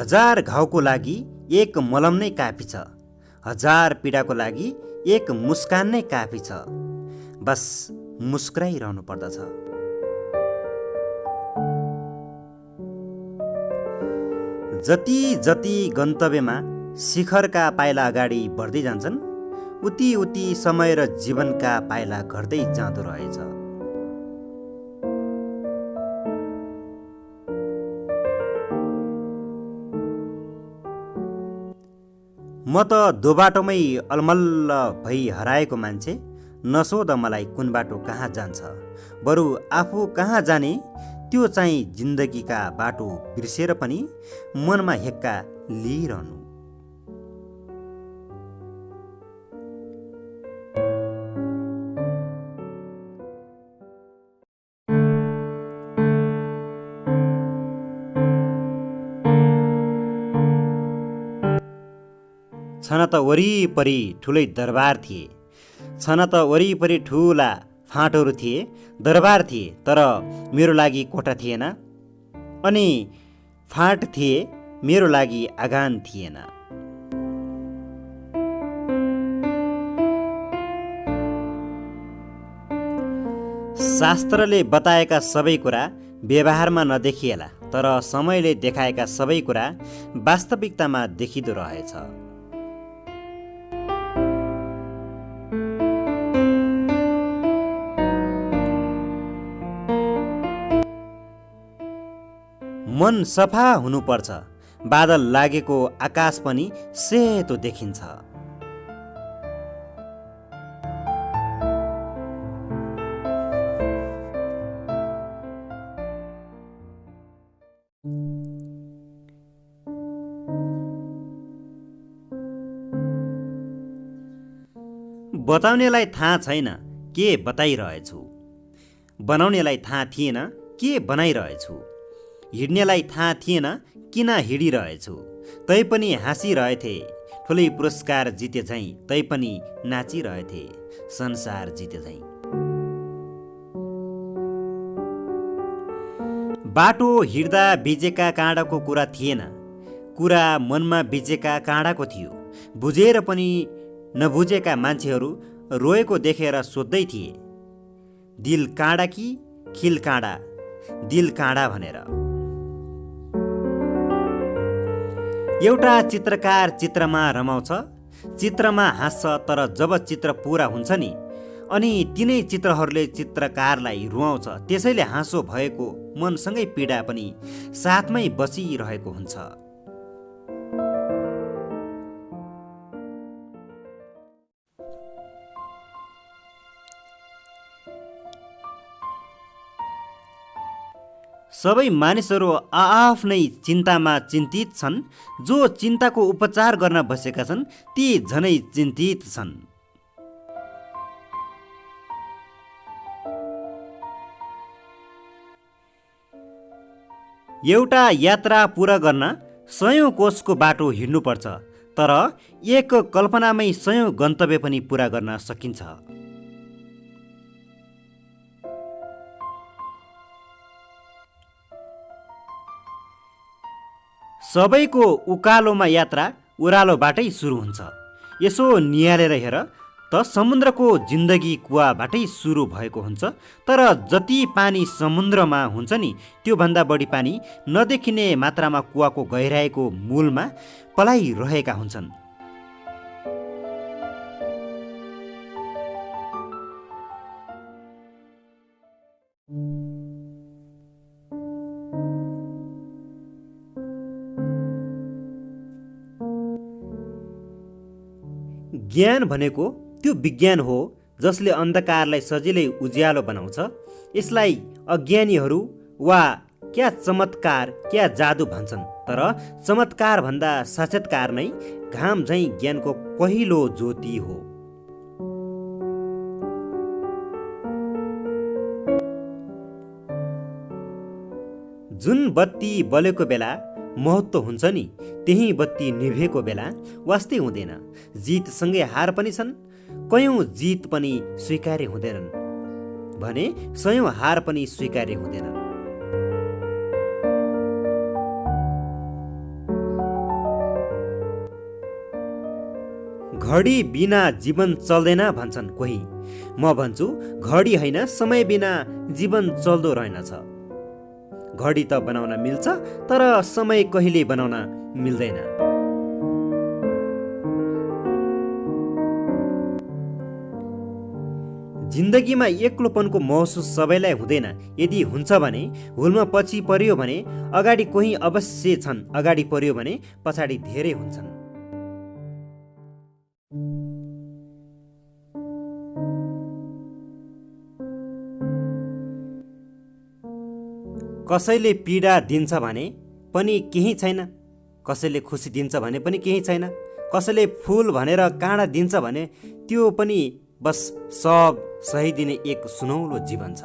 हजार घाउको लागि एक मलम नै काफी छ, हजार पीडाको लागि एक मुस्कान नै काफी छ। बस मुस्कुराइरहनु पर्दछ। जति जति गन्तव्यमा शिखरका पाइला अगाडि बढ्दै जान्छन्, उति उति समय र जीवनका पाइला घट्दै जाँदो रहेछ। म त दोबाटोमै अलमल्ल भई हराएको मान्छे, नसोध मलाई कुन बाटो कहाँ जान्छ, बरु आफू कहाँ जाने त्यो चाहिँ जिन्दगीका बाटो बिर्सेर पनि मनमा हेक्का लिइरहनु। छन त वरिपरि ठुलै दरबार थिए, छन त वरिपरि ठुला फाँटहरू थिए, दरबार थिए, तर मेरो लागि कोठा थिएन, अनि फाँट थिए, मेरो लागि आगान थिएन। शास्त्रले बताएका सबै कुरा व्यवहारमा नदेखिएला, तर समयले देखाएका सबै कुरा वास्तविकतामा देखिँदो रहेछ। मन सफा हुनुपर्छ, बादल लागेको आकाश पनि सेतो देखिन्छ। बताउनेलाई थाहा छैन के बताइरहेछु, बनाउनेलाई थाहा थिएन के बनाइरहेछु, हिँड्नेलाई थाहा थिएन किन हिँडिरहेछु, तैपनि हाँसिरहेथे, ठुलै पुरस्कार जिते झैँ तैपनि नाचिरहेथे, संसार जिते झैँ। बाटो हिँड्दा बिजेका काँडाको कुरा थिएन, कुरा मनमा बिजेका काँडाको थियो। बुझेर पनि नबुझेका मान्छेहरू रोएको देखेर सोध्दै थिए, दिल काँडा कि खिल काँडा, दिल काँडा भनेर। एउटा चित्रकार चित्रमा रमाउँछ, चित्रमा हाँस्छ, तर जब चित्र पुरा हुन्छ नि, अनि तिनै चित्रहरूले चित्रकारलाई रुवाउँछ। त्यसैले हाँसो भएको मनसँगै पीडा पनि साथमै बसिरहेको हुन्छ। सबै मानिसहरू आआफ्नै चिन्तामा चिन्तित छन्। जो चिन्ताको उपचार गर्न बसेका छन् ती झनै चिन्तित छन्। एउटा यात्रा पूरा गर्न 100 कोसको बाटो हिँड्नुपर्छ, तर एक कल्पनामै 100 गन्तव्य पनि पूरा गर्न सकिन्छ। सबैको उकालोमा यात्रा ओह्रालोबाटै सुरु हुन्छ। यसो निहालेर हेर त समुद्रको जिन्दगी कुवाबाटै सुरु भएको हुन्छ, तर जति पानी समुद्रमा हुन्छ नि, त्योभन्दा बढी पानी नदेखिने मात्रामा कुवाको गहिराईको मूलमा पलाइरहेका हुन्छन्। ज्ञान भनेको त्यो विज्ञान हो जसले अन्धकारलाई सजिलै उज्यालो बनाउँछ। यसलाई अज्ञानीहरू वा क्या चमत्कार क्या जादु भन्छन्, तर चमत्कार भन्दा साक्षात्कार नै घाम झैँ ज्ञानको पहिलो ज्योति हो। जुन बत्ती बलेको बेला महत्त्व हुन्छ नि, त्यही बत्ती निभेको बेला वास्तै हुँदैन। जितसँगै हार पनि छन्, कयौं जित पनि स्वीकार्य हुँदैनन् भने 100 हार पनि स्वीकार्य हुँदैनन्। घडी बिना जीवन चल्दैन भन्छन् कोही। म भन्छु घडी होइन, समय बिना जीवन चल्दो रहेनछ। घडी त बनाउन मिल्छ, तर समय कहिले बनाउन मिल्दैन। जिन्दगीमा एक्लोपनको महसुस सबैलाई हुँदैन। यदि हुन्छ भने हुलमा पछि पर्यो भने अगाडि कोही अवश्य छन्, अगाडि पर्यो भने पछाडि धेरै हुन्छन्। कसैले पीडा दिन्छ भने पनि केही छैन, कसैले खुसी दिन्छ भने पनि केही छैन, कसैले फुल भनेर काँडा दिन्छ भने त्यो पनि बस सब सही दिने एक सुनौलो जीवन छ।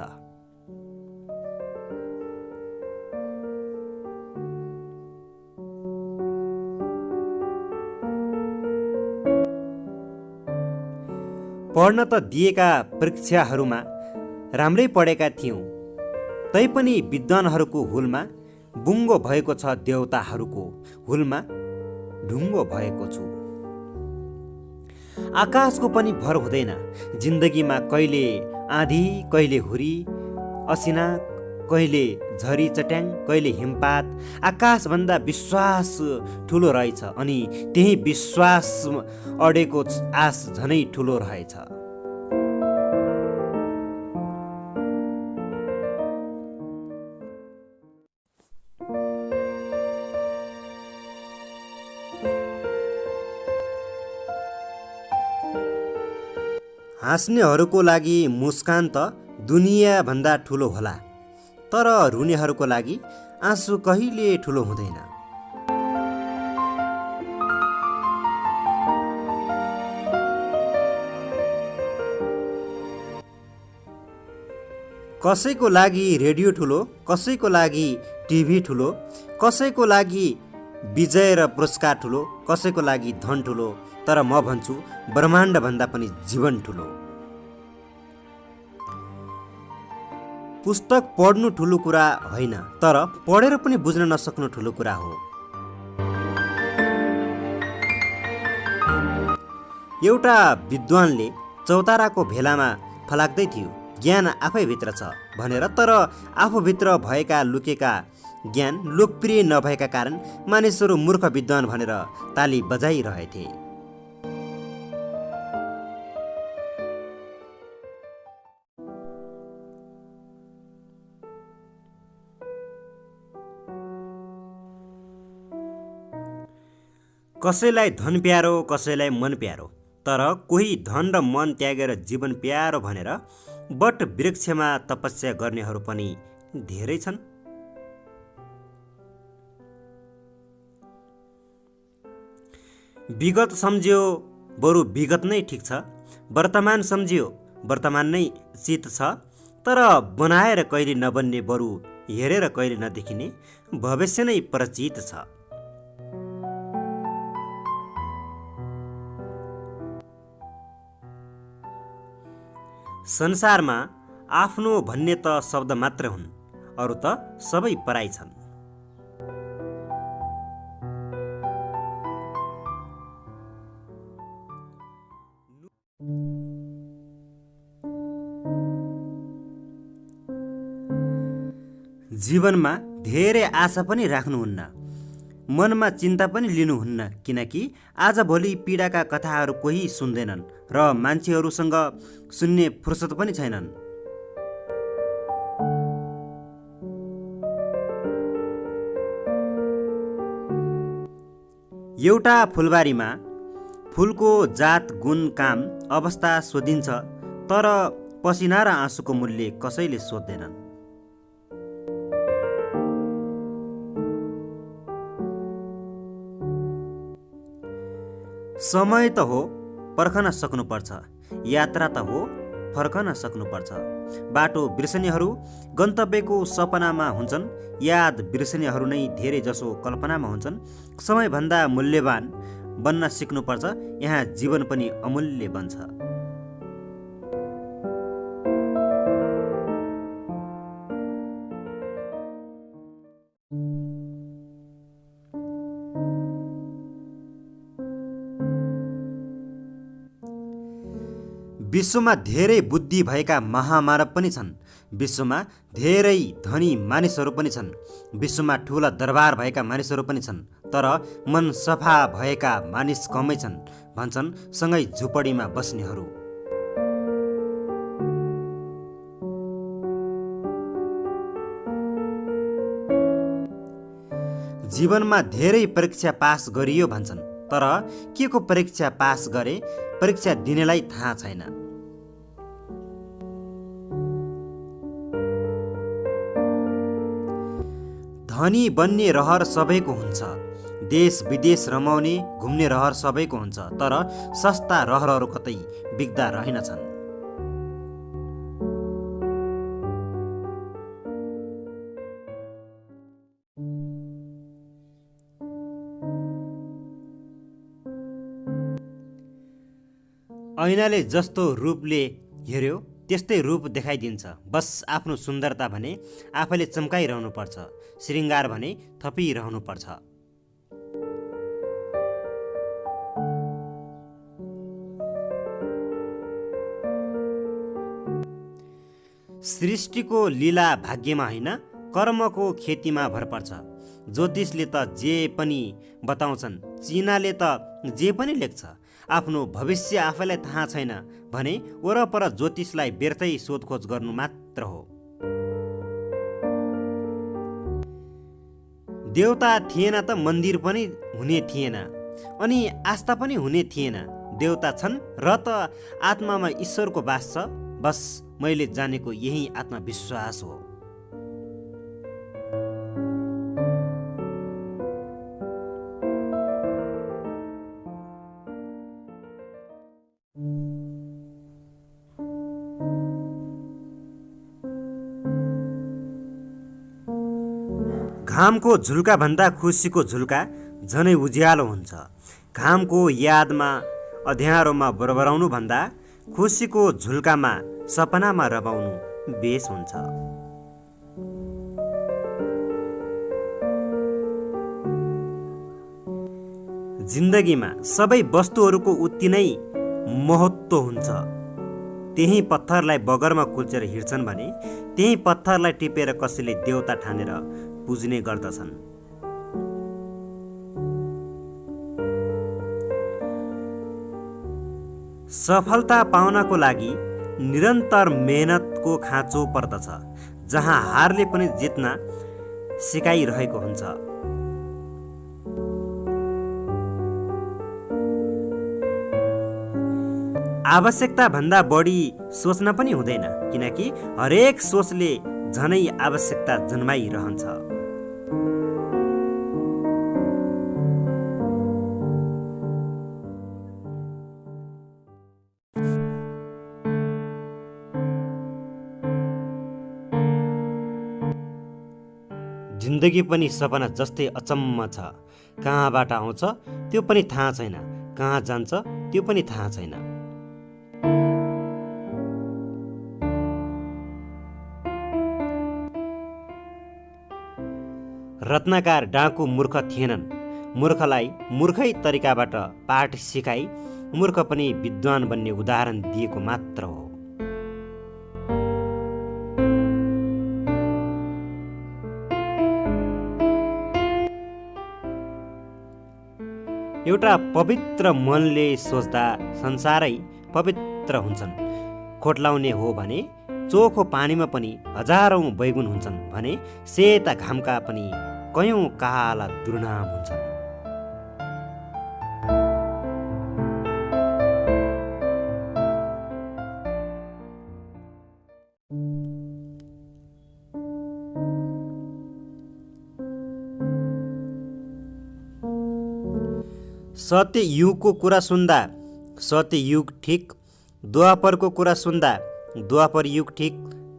पढ्न त दिएका परीक्षाहरूमा राम्रै पढेका थियौँ, तैपनि विद्वानहरूको हुलमा बुङ्गो भएको छ, देवताहरूको हुलमा ढुङ्गो भएको छु। आकाशको पनि भर हुँदैन जिन्दगीमा, कहिले आँधी कहिले हुरी असिना, कहिले झरी चट्याङ कहिले हिमपात। आकाशभन्दा विश्वास ठुलो रहेछ, अनि त्यही विश्वास अडेको आश झनै ठुलो रहेछ। हाँस्नेहरूको लागि मुस्कान त दुनियाँभन्दा ठुलो होला, तर रुनेहरूको लागि आँसु कहिले ठुलो हुँदैन। कसैको लागि रेडियो ठुलो, कसैको लागि टिभी ठुलो, कसैको लागि विजय र पुरस्कार ठुलो, कसैको लागि धन ठुलो, तर म भन्छु ब्रह्माण्डभन्दा पनि जीवन ठुलो। पुस्तक पढ्नु ठुलो कुरा होइन, तर पढेर पनि बुझ्न नसक्नु ठुलो कुरा हो। एउटा विद्वानले चौताराको भेलामा फलाक्दै थियो, ज्ञान आफैभित्र छ भनेर, तर आफूभित्र भएका लुकेका ज्ञान लोकप्रिय नभएका कारण मानिसहरू मूर्ख विद्वान भनेर ताली बजाइरहेथे। कसैलाई धन प्यारो, कसैलाई मन प्यारो, तर कोही धन र मन त्यागेर जीवन प्यारो भनेर बट वृक्षमा तपस्या गर्नेहरू पनि धेरै छन्। विगत सम्झ्यो बरु विगत नै ठिक छ, वर्तमान सम्झ्यो वर्तमान नै चित छ, तर बनाएर कहिले नबन्ने बरु हेरेर कहिले नदेखिने भविष्य नै प्रचित छ। संसारमा आफ्नो भन्ने त शब्द मात्र हुन्, अरू त सबै पराई छन्। जीवनमा धेरै आशा पनि राख्नुहुन्न, मनमा चिन्ता पनि लिनुहुन्न, किनकि आजभोलि पीडाका कथाहरू कोही सुन्दैनन् र मान्छेहरूसँग सुन्ने फुर्सद पनि छैनन्। एउटा फुलबारीमा फुलको जात, गुण, काम, अवस्था सोधिन्छ, तर पसिना र आँसुको मूल्य कसैले सोध्दैनन्। समय त हो पर्खन सक्नुपर्छ, यात्रा त हो फर्कन सक्नुपर्छ। बाटो बिर्सनेहरू गन्तव्यको सपनामा हुन्छन्, याद बिर्सनेहरू नै धेरै जसो कल्पनामा हुन्छन्। समयभन्दा मूल्यवान बन्न सिक्नुपर्छ, यहाँ जीवन पनि अमूल्य बन्छ। विश्वमा धेरै बुद्धि भएका महामानव पनि छन्। विश्वमा धेरै धनी मानिसहरू पनि छन्। विश्वमा ठुला दरबार भएका मानिसहरू पनि छन्। तर मन सफा भएका मानिस कमै छन्, भन्छन् सँगै झुपडीमा बस्नेहरू। जीवनमा धेरै परीक्षा पास गरियो भन्छन्, तर के को परीक्षा पास गरे परीक्षा दिनेलाई थाहा छैन। धनी बन्ने रहर सबैको हुन्छ, देश विदेश रमाउने घुम्ने रहर सबैको हुन्छ, तर सस्ता रहरहरू कतै बिग्दा रहेनछन्। ऐनाले जस्तो रूपले हेर्यो त्यस्तै रूप देखाइदिन्छ। बस आफ्नो सुन्दरता भने आफैले चम्काइरहनु पर्छ, श्रृङ्गार भने थपिरहनु पर्छ। सृष्टिको लीला भाग्यमा होइन, कर्मको खेतीमा भर पर्छ। ज्योतिषले त जे पनि बताउँछन्, चिनाले त जे पनि लेख्छ। आफ्नो भविष्य आफैलाई थाहा छैन भने वरपर ज्योतिषलाई व्यर्थै सोधखोज गर्नु मात्र हो। देवता थिएन त मन्दिर पनि हुने थिएन, अनि आस्था पनि हुने थिएन। देवता छन् र त आत्मामा ईश्वरको वास छ। बस मैले जानेको यही आत्मविश्वास हो। घामको झुल्का भन्दा खुसीको झुल्का झनै उज्यालो हुन्छ। घामको यादमा अँध्यारोमा बरबराउनु भन्दा खुसीको झुल्कामा सपनामा रमाउनु बेस हुन्छ। जिन्दगीमा सबै वस्तुहरूको उति नै महत्त्व हुन्छ। त्यही पत्थरलाई बगरमा कुल्चेर हिँड्छन् भने त्यही पत्थरलाई टिपेर कसैले देवता ठानेर पुज्ने गर्दछन्। सफलता पाउनको लागि निरन्तर मेहनतको खाँचो पर्दछ, जहाँ हारले पनि जित्न सिकाइरहेको हुन्छ। आवश्यकता भन्दा बढी सोच्न पनि हुँदैन, किनकि हरेक सोचले झनै आवश्यकता जन्माइरहन्छ। जिन्दगी पनि सपना जस्तै अचम्म छ। कहाँबाट आउँछ त्यो पनि थाहा छैन, कहाँ जान्छ त्यो पनि थाहा छैन। रत्नकार डाँकु मूर्ख थिएनन्। मूर्खलाई मूर्खै तरिकाबाट पाठ सिकाई मूर्ख पनि विद्वान बन्ने उदाहरण दिएको मात्र हो। एउटा पवित्र मनले सोच्दा संसारै पवित्र हुन्छन्। खोटलाउने हो भने चोखो पानीमा पनि हजारौं बैगुन हुन्छन् भने सेता घामका पनि कयौं काला दुर्नाम हुन्छन्। सत्ययुगको कुरा सुन्दा सत्ययुग ठिक, द्वापरको कुरा सुन्दा द्वापर युग ठिक,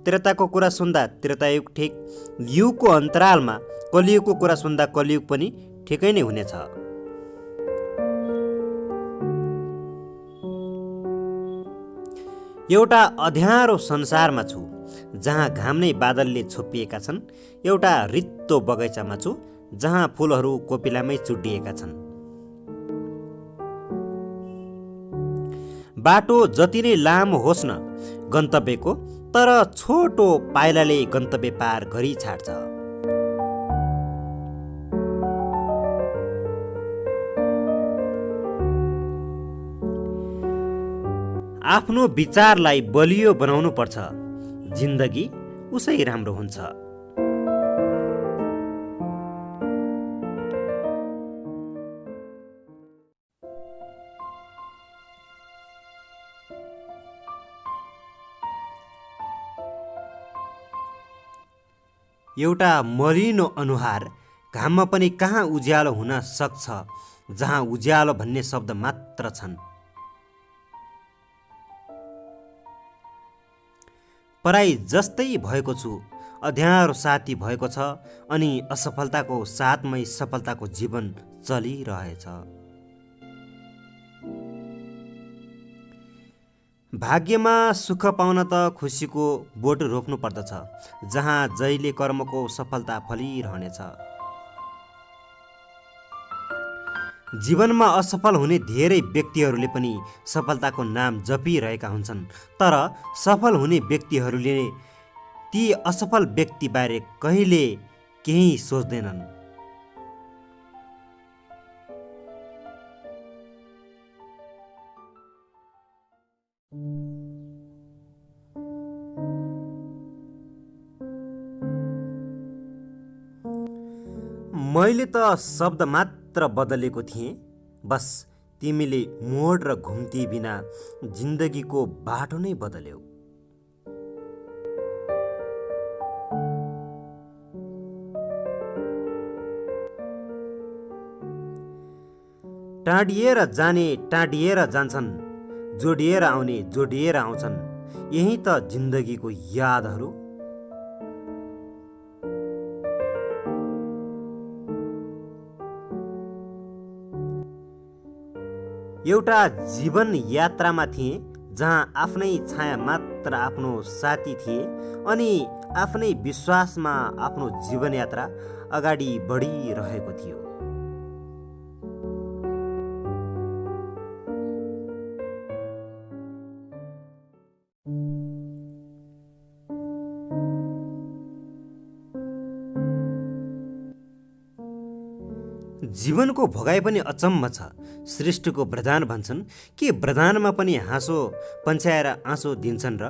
त्रेताको कुरा सुन्दा त्रेतायुग ठिक, युगको अन्तरालमा कलियुगको कुरा सुन्दा कलियुग पनि ठिकै नै हुनेछ। एउटा अँध्यारो संसारमा छु जहाँ घाम नै बादलले छोपिएका छन्। एउटा रित्तो बगैँचामा छु जहाँ फुलहरू कोपिलामै चुडिएका छन्। बाटो जति नै लामो होस् न गन्तव्यको, तर छोटो पाइलाले गन्तव्य पार गरी छाड्छ। आफ्नो विचारलाई बलियो बनाउनु पर्छ, जिन्दगी उसै राम्रो हुन्छ। एउटा मलिनो अनुहार घाममा पनि कहाँ उज्यालो हुन सक्छ, जहाँ उज्यालो भन्ने शब्द मात्र छन्। पराई जस्तै भएको छु, अँध्यारो साथी भएको छ, अनि असफलताको साथमै सफलताको जीवन चलिरहेछ। भाग्यमा सुख पाउन त खुसीको बोट रोप्नु पर्दछ, जहाँ जहिले कर्मको सफलता फलिरहनेछ। जीवनमा असफल हुने धेरै व्यक्तिहरूले पनि सफलताको नाम जपिरहेका हुन्छन्, तर सफल हुने व्यक्तिहरूले ती असफल व्यक्तिबारे कहिले केही सोच्दैनन्। मैले त शब्द मात्र बदलेको थिएँ, बस तिमीले मोड र घुम्ती बिना जिन्दगीको बाटो नै बदल्यौ। टाढिएर जाने टाढिएर जान्छन्, जोडिएर आउने जोडिएर आउँछन्, यही त जिन्दगीको यादहरू। एउटा जीवन यात्रामा थिएँ, जहाँ आफ्नै छाया मात्र आफ्नो साथी थिए, अनि आफ्नै विश्वासमा आफ्नो जीवन यात्रा अगाडि बढिरहेको थियो। जीवनको भोगाइ पनि अचम्म छ। सृष्टिको वरदान भन्छन्, के वरदानमा पनि हाँसो पन्छ्याएर आँसो दिन्छन् र?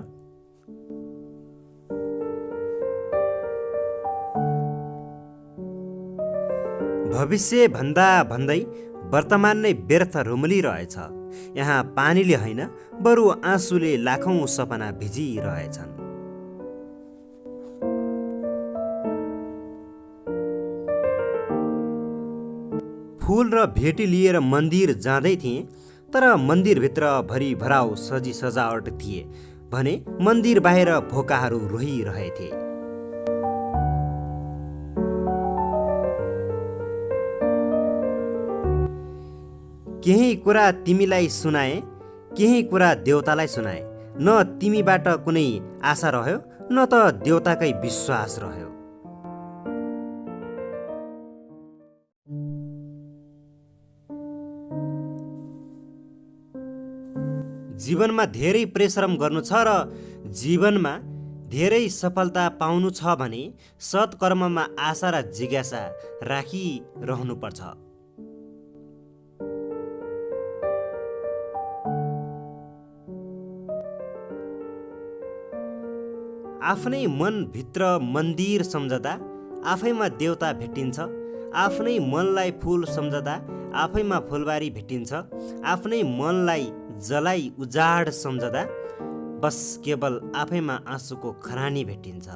भविष्य भन्दा भन्दै वर्तमान नै व्यर्थ रुमलिरहेछ। यहाँ पानीले होइन, बरु आँसुले लाखौं सपना भिजिरहेछन्। फूल र भेटी लिएर मन्दिर जाँदै थिएँ, तर मन्दिरभित्र भरि भराउ सजी सजावट थिए भने मन्दिर बाहिर भोकाहरू रोइरहेथे। केही कुरा तिमीलाई सुनाए, केही कुरा देवतालाई सुनाए। न तिमीबाट कुनै आशा रह्यो, न त देवताकै विश्वास रह्यो। जीवनमा धेरै परिश्रम गर्नु छ र जीवनमा धेरै सफलता पाउनु छ भने सत्कर्ममा आशा र जिज्ञासा राखिरहनुपर्छ। आफ्नै मनभित्र मन्दिर सम्झदा आफैमा देवता भेटिन्छ। आफ्नै मनलाई फुल सम्झदा आफैमा फुलबारी भेटिन्छ। आफ्नै मनलाई जलाई उजाड सम्झदा बस केवल आफैमा आँसुको खरानी भेटिन्छ।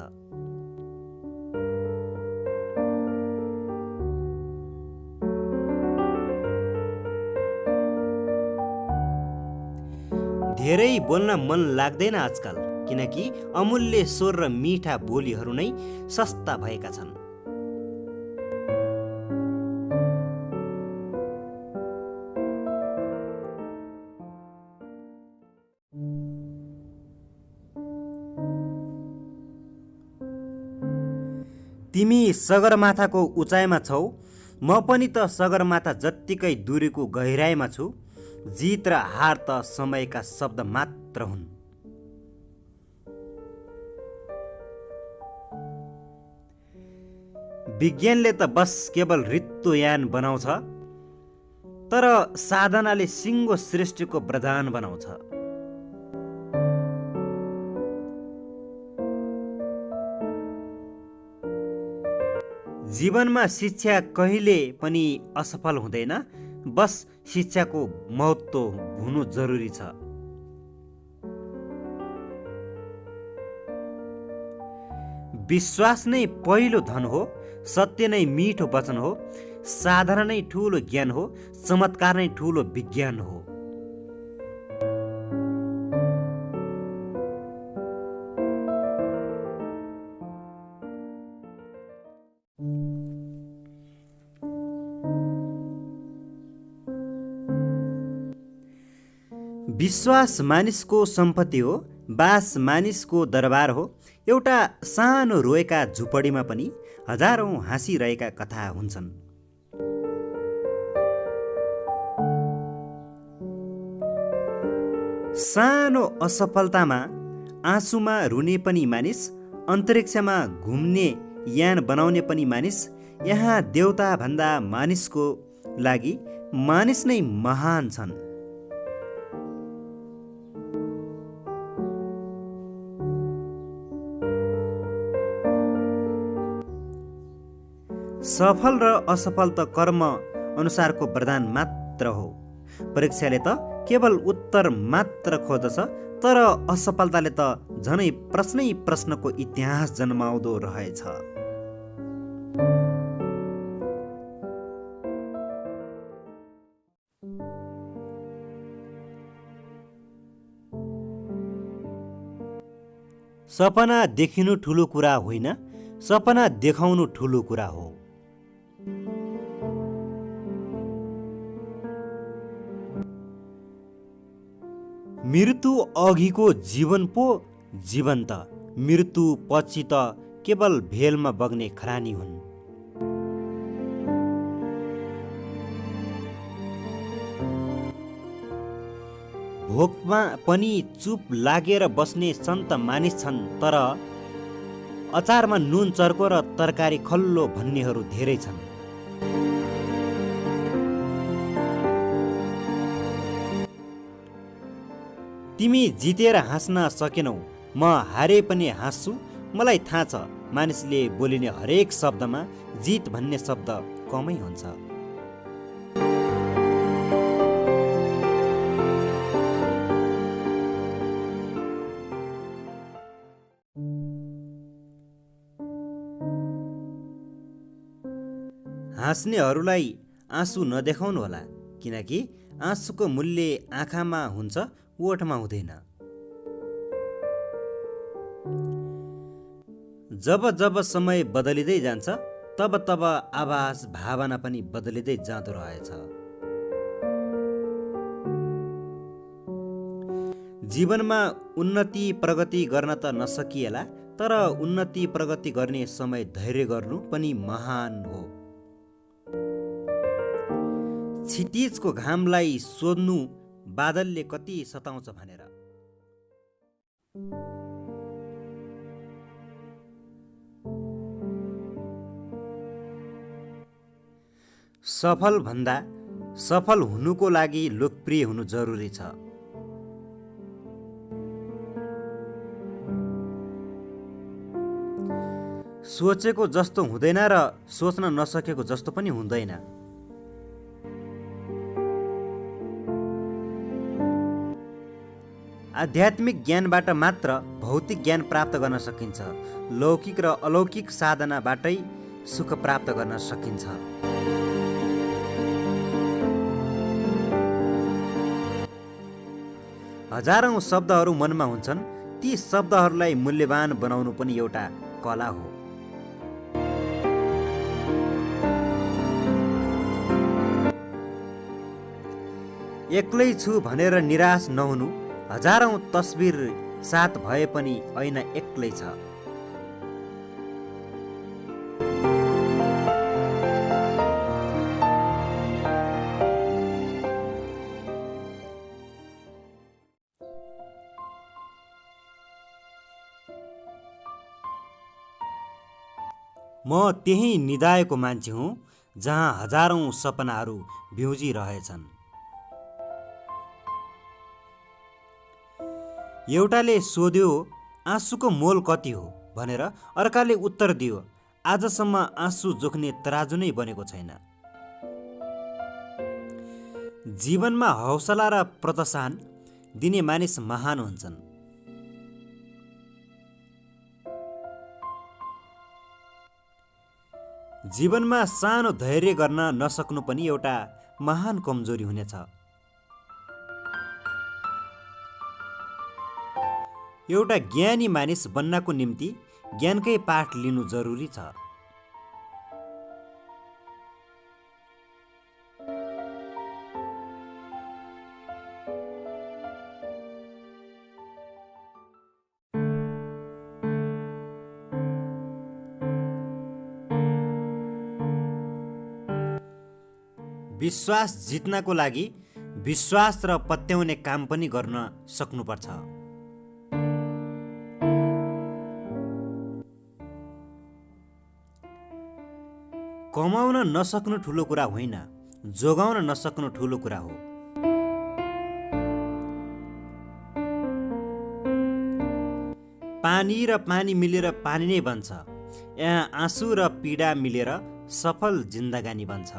धेरै बोल्न मन लाग्दैन आजकल, किनकि अमूल्य स्वर र मिठा बोलीहरू नै सस्ता भएका छन्। तिमी सगरमाथाको उचाइमा छौ, म पनि त सगरमाथा जत्तिकै दूरीको गहिराइमा छु। जित र हार त समयका शब्द मात्र हुन्। विज्ञानले त बस केवल ऋतुयान बनाउँछ, तर साधनाले सिङ्गो सृष्टिको वरदान बनाउँछ। जीवनमा शिक्षा कहिले पनि असफल हुँदैन, बस शिक्षाको महत्त्व हुनु जरुरी छ। विश्वास नै पहिलो धन हो, सत्य नै मिठो वचन हो, साधना नै ठुलो ज्ञान हो, चमत्कार नै ठुलो विज्ञान हो। विश्वास मानिसको सम्पत्ति हो, बास मानिसको दरबार हो। एउटा सानो रोएका झुपडीमा पनि हजारौं हाँसिरहेका कथा हुन्छन्। सानो असफलतामा आँसुमा रुने पनि मानिस, अन्तरिक्षमा घुम्ने यान बनाउने पनि मानिस, यहाँ देवता भन्दा मानिसको लागि मानिस नै महान छन्। सफल र असफल त कर्म अनुसारको वरदान मात्र हो। परीक्षाले त केवल उत्तर मात्र खोज्दछ, तर असफलताले त झनै प्रश्नै प्रश्नको इतिहास जन्माउँदो रहेछ। सपना देखिनु ठुलो कुरा होइन, सपना देखाउनु ठुलो कुरा हो। मृत्यु अघिको जीवन पो जीवन्त, मृत्यु पछि त केवल भेलमा बग्ने खरानी हुन्। भोकमा पनि चुप लागेर बस्ने सन्त मानिस छन्, तर अचारमा नुन चर्को र तरकारी खल्लो भन्नेहरू धेरै छन्। तिमी जितेर हाँस्न सकेनौ, म हारे पनि हाँस्छु। मलाई थाहा छ मानिसले बोलिने हरेक शब्दमा जित भन्ने शब्द कमै हुन्छ। हाँस्नेहरूलाई आँसु नदेखाउनु होला, किनकि आँसुको मूल्य आँखामा हुन्छ, ओठमा हुँदैन। जब जब समय बदलिँदै जान्छ, तब तब आवाज भावना पनि बदलिँदै जाँदो रहेछ। जीवनमा उन्नति प्रगति गर्न त नसकिएला, तर उन्नति प्रगति गर्ने समय धैर्य गर्नु पनि महान हो। क्षितिजको घामलाई सोध्नु बादलले कति सताउँछ भनेर। सफल भन्दा सफल हुनुको लागि लोकप्रिय हुनु जरुरी छ। सोचेको जस्तो हुँदैन र सोच्न नसकेको जस्तो पनि हुँदैन। आध्यात्मिक ज्ञानबाट मात्र भौतिक ज्ञान प्राप्त गर्न सकिन्छ। लौकिक र अलौकिक साधनाबाटै सुख प्राप्त गर्न सकिन्छ। हजारौं शब्दहरू मनमा हुन्छन्, ती शब्दहरूलाई मूल्यवान बनाउनु पनि एउटा कला हो। एक्लै छु भनेर निराश नहुनु। हजारौं तस्बिर साथ भए पनि ऐना एक्लै छ। म त्यही निदाएको मान्छे हुँ जहाँ हजारौँ सपनाहरू भिउजिरहेछन्। एउटाले सोध्यो आँसुको मोल कति हो भनेर, अर्काले उत्तर दियो आजसम्म आँसु जोख्ने तराजु नै बनेको छैन। जीवनमा हौसला र प्रोत्साहन दिने मानिस महान हुन्छन्। जीवनमा सानो धैर्य गर्न नसक्नु पनि एउटा महान कमजोरी हुनेछ। एउटा ज्ञानी मानिस बन्नको निम्ति ज्ञानकै पाठ लिनु जरुरी छ। विश्वास जित्नको लागि विश्वास र पत्याउने काम पनि गर्न सक्नुपर्छ। कमाउन नसक्नु ठुलो कुरा होइन, जोगाउन नसक्नु ठुलो कुरा हो। पानी र पानी मिलेर पानी नै बन्छ। यहाँ आँसु र पीडा मिलेर सफल जिन्दगानी बन्छ।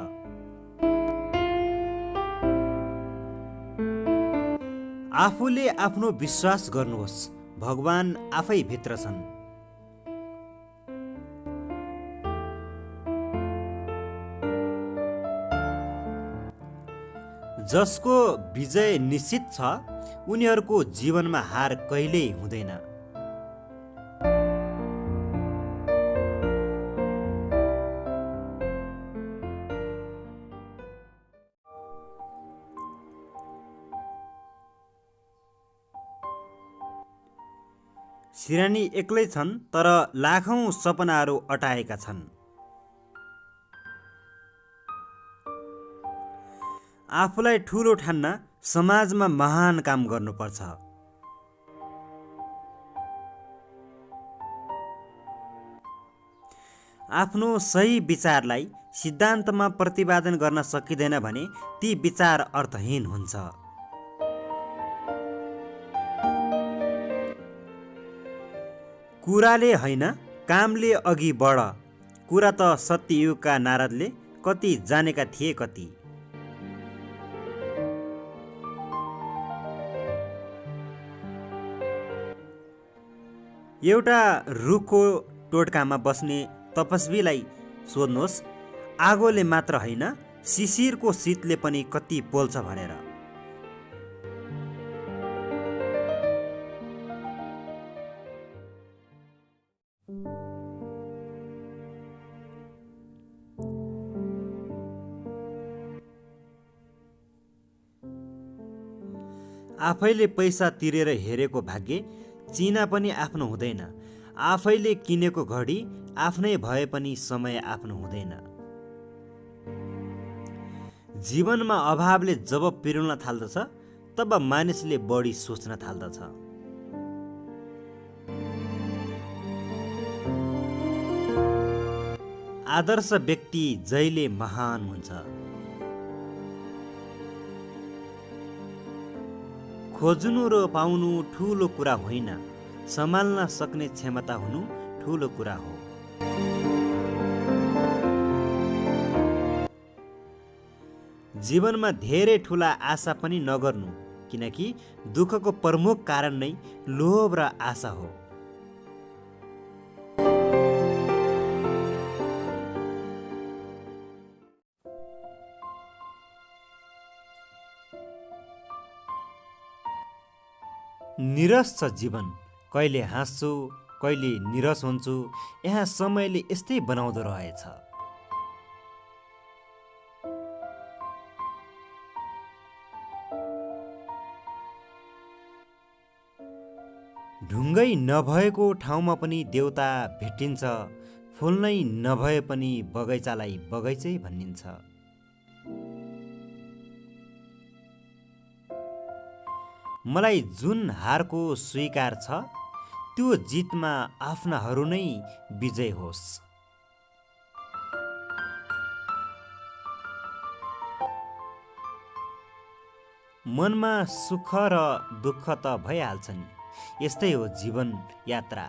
आफूले आफ्नो विश्वास गर्नुहोस्, भगवान आफै भित्र छन्। जसको विजय निश्चित छ उनीहरूको जीवनमा हार कहिल्यै हुँदैन। सिरानी एक्लै छन् तर लाखौं सपनाहरू अटाएका छन्। आफूलाई ठुलो ठान्न समाजमा महान काम गर्नुपर्छ। आफ्नो सही विचारलाई सिद्धान्तमा प्रतिपादन गर्न सकिँदैन भने ती विचार अर्थहीन हुन्छ। कुराले होइन कामले अघि बढ, कुरा त सत्ययुगका नारदले कति जानेका थिए कति। एउटा रुखको टोड्कामा बस्ने तपस्वीलाई सोध्नुहोस् आगोले मात्र होइन शिशिरको शीतले पनि कति पोल्छ भनेर। आफैले पैसा तिरेर हेरेको भाग्य चिना पनि आफ्नो हुँदैन। आफैले किनेको घडी आफ्नै भए पनि समय आफ्नो हुँदैन। जीवनमा अभावले जब पिरुल्न थाल्दछ तब मानिसले बढी सोच्न थाल्दछ। आदर्श व्यक्ति जहिले महान हुन्छ। खोज्नु र पाउनु ठुलो कुरा होइन, सम्हाल्न सक्ने क्षमता हुनु ठुलो कुरा हो। जीवनमा धेरै ठुला आशा पनि नगर्नु, किनकि दुःखको प्रमुख कारण नै लोभ र आशा हो। निरस छ जीवन, कहिले हाँस्छु कहिले निरस हुन्छु। यहाँ समयले यस्तै बनाउँदो रहेछ। ढुङ्गै नभएको ठाउँमा पनि देउता भेटिन्छ, फुल नै नभए पनि बगैँचालाई बगैँचै भनिन्छ। मलाई जुन हारको स्वीकार छ त्यो जितमा आफ्नाहरू नै विजय होस्। मनमा सुख र दुःख त भइहाल्छ नि। यस्तै हो जीवन यात्रा।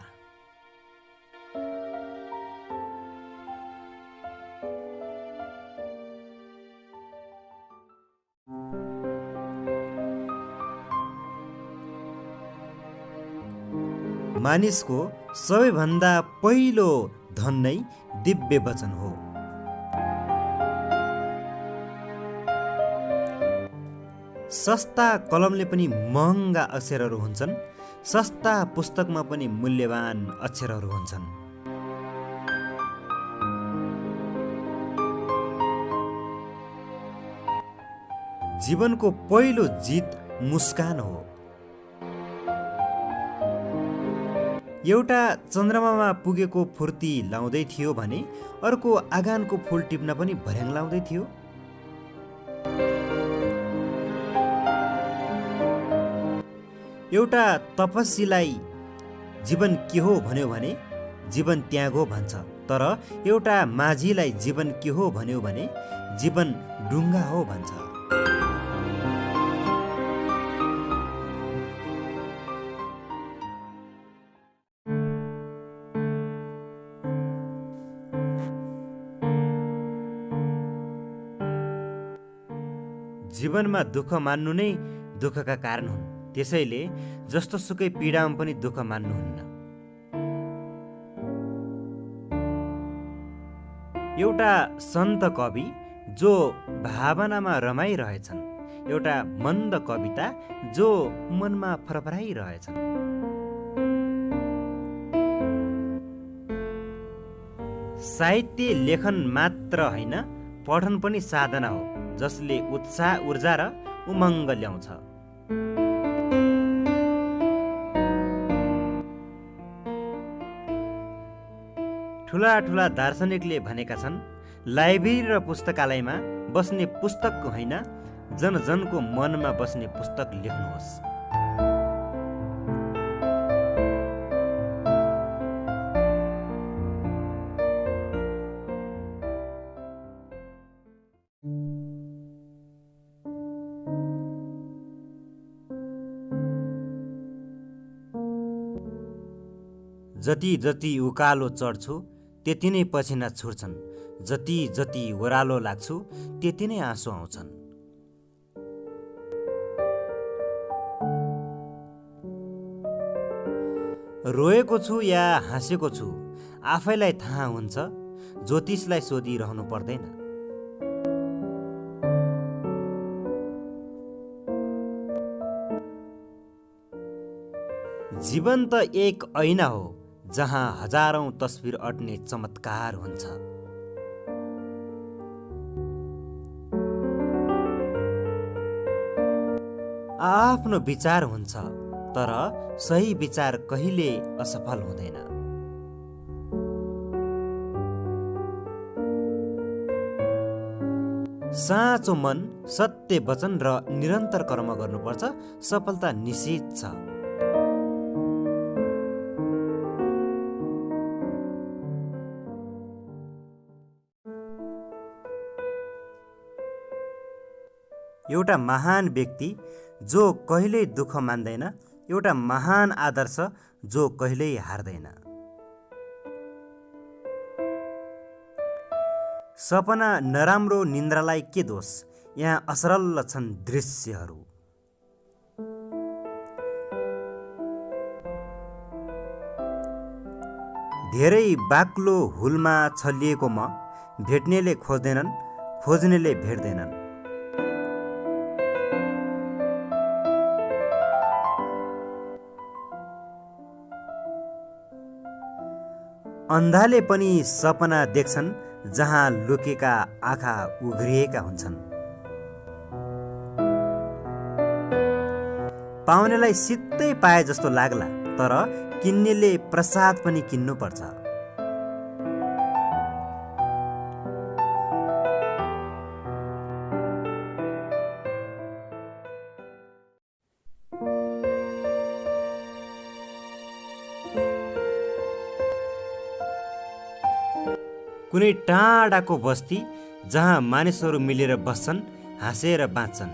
मानिसको सबैभन्दा पहिलो धन नै दिव्य वचन हो। सस्ता कलमले पनि महँगा अक्षरहरू हुन्छन्, सस्ता पुस्तकमा पनि मूल्यवान अक्षरहरू हुन्छन्। जीवनको पहिलो जित मुस्कान हो। एउटा चन्द्रमामा पुगेको फुर्ती लाउँदै थियो भने अर्को आँगनको फुल टिप्न पनि भर्याङ लाउँदै थियो। एउटा तपस्वीलाई जीवन के हो भन्यो भने जीवन त्याग हो भन्छ, तर एउटा माझीलाई जीवन के हो भन्यो भने जीवन डुङ्गा हो भन्छ। जीवनमा दुःख मान्नु नै दुःखका कारण हुन्, त्यसैले जस्तो सुकै पीडामा पनि दुःख मान्नुहुन्न। एउटा सन्त कवि जो भावनामा रमाइरहेछन्, एउटा मन्द कविता जो मनमा फरफराइरहेछन्। साहित्य लेखन मात्र होइन, पठन पनि साधना हो जसले उत्साह, ऊर्जा र उमङ्ग ल्याउँछ। ठुला ठुला दार्शनिकले भनेका छन्, लाइब्रेरी र पुस्तकालयमा बस्ने पुस्तक होइन, जन जनको मनमा बस्ने पुस्तक लेख्नुहोस्। जति जति उकालो चढ्छु त्यति नै पसिना छुट्छन्, जति जति ओह्रालो लाग्छु त्यति नै आँसु आउँछन्। रोएको छु या हाँसेको छु आफैलाई थाहा हुन्छ, ज्योतिषलाई सोधिरहनु पर्दैन। जीवन त एक ऐना हो जहाँ हजारौं तस्बिर अट्ने चमत्कार हुन्छ। आफ्नो विचार हुन्छ, तर सही विचार कहिले असफल हुँदैन। साँचो मन, सत्य वचन र निरन्तर कर्म गर्नुपर्छ, सफलता निश्चित छ। एउटा महान व्यक्ति जो कहिल्यै दुःख मान्दैन, एउटा महान आदर्श जो कहिल्यै हार्दैन। सपना नराम्रो निन्द्रालाई के दोष, यहाँ असरल छन् दृश्यहरू। धेरै बाक्लो हुलमा छलिएको म, भेट्नेले खोज्दैनन्, खोज्नेले भेट्दैनन्। अन्धाले पनि सपना देख्छन् जहाँ लुकेका आँखा उघरिएका हुन्छन्। पाउनेलाई सित्तै पाए जस्तो लाग्ला, तर किन्नेले प्रसाद पनि किन्नुपर्छ। कुनै टाढाको बस्ती जहाँ मानिसहरू मिलेर बस्छन्, हाँसेर बाँच्छन्।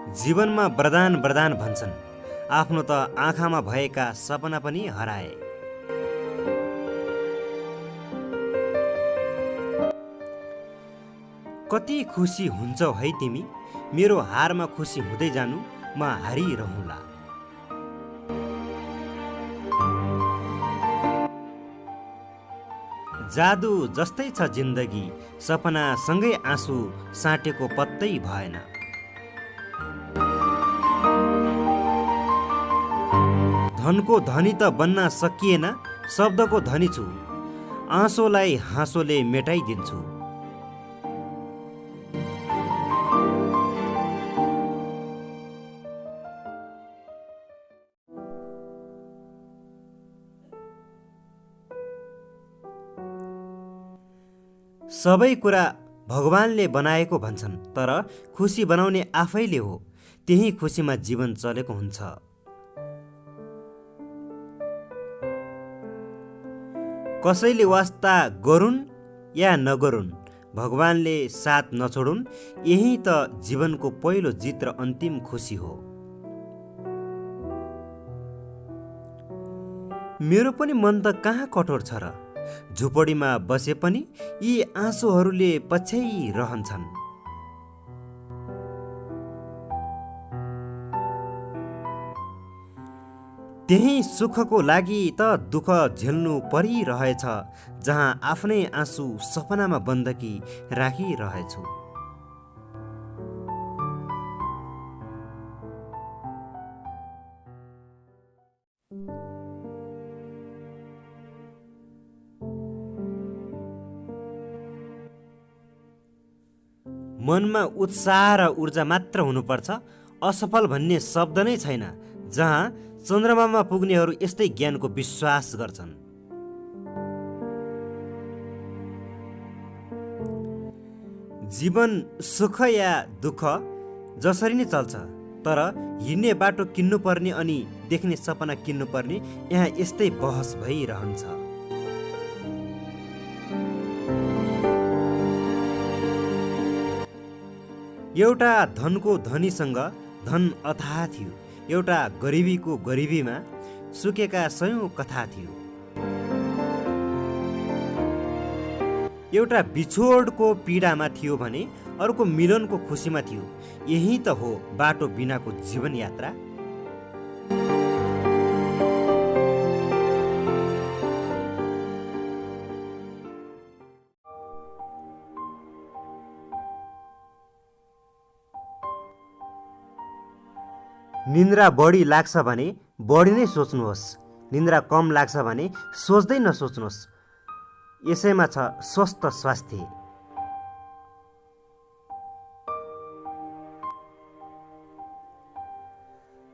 जीवनमा वरदान वरदान भन्छन्, आफ्नो त आँखामा भएका सपना पनि हराए। कति खुसी हुन्छौ है तिमी, मेरो हारमा खुसी हुँदै जानु, म हारिरहँला। जादु जस्तै छ जिन्दगी, सपना सँगै आँसु साटेको पत्तै भएन। धनको धनी त बन्न सकिएन, शब्दको धनी छु, आँसोलाई हाँसोले मेटाइदिन्छु। सबै कुरा भगवानले बनाएको भन्छन्, तर खुसी बनाउने आफैले हो। त्यही खुसीमा जीवन चलेको हुन्छ। कसैले वास्ता गरून् या नगरून्, भगवानले साथ नछोडुन्, यही त जीवनको पहिलो जित र अन्तिम खुसी हो। मेरो पनि मन त कहाँ कठोर छ र, झुपडीमा बसे पनि यी आँसुहरूले पछ्याइरहन्छन्। त्यही सुखको लागि त दुःख झेल्नु परिरहेछ, जहाँ आफ्नै आँसु सपनामा बन्दकी राखिरहेछु। मनमा उत्साह र ऊर्जा मात्र हुनुपर्छ, असफल भन्ने शब्द नै छैन। जहाँ चन्द्रमामा पुग्नेहरू यस्तै ज्ञानको विश्वास गर्छन्। जीवन सुख या दुःख जसरी नै चल्छ, तर हिँड्ने बाटो किन्नुपर्ने अनि देख्ने सपना किन्नुपर्ने, यहाँ यस्तै बहस भइरहन्छ। एउटा धनको धनीसँग धन अथाह थियो, एउटा गरिबीको गरिबीमा सुकेका सयौं कथा थियो। एउटा बिछोडको पीडामा थियो भने अर्को मिलनको खुसीमा थियो। यही त हो बाटो बिनाको जीवन यात्रा। निन्द्रा बढी लाग्छ भने बढी नै सोच्नुहोस्, निन्द्रा कम लाग्छ भने सोच्दै नसोच्नुहोस्। यसैमा छ स्वस्थ स्वास्थ्य।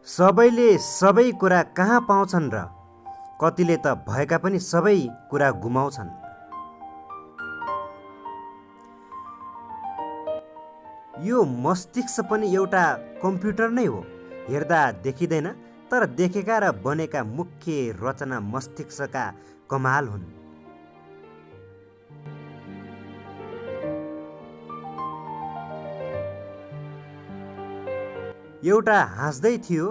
सबैले सबै कुरा कहाँ पाउँछन् र, कतिले त भएका पनि सबै कुरा गुमाउँछन्। यो मस्तिष्क पनि एउटा कम्प्युटर नै हो, हेर्दा देखिँदैन, तर देखेका र बनेका मुख्य रचना मस्तिष्कका कमाल हुन्। एउटा हाँस्दै थियो,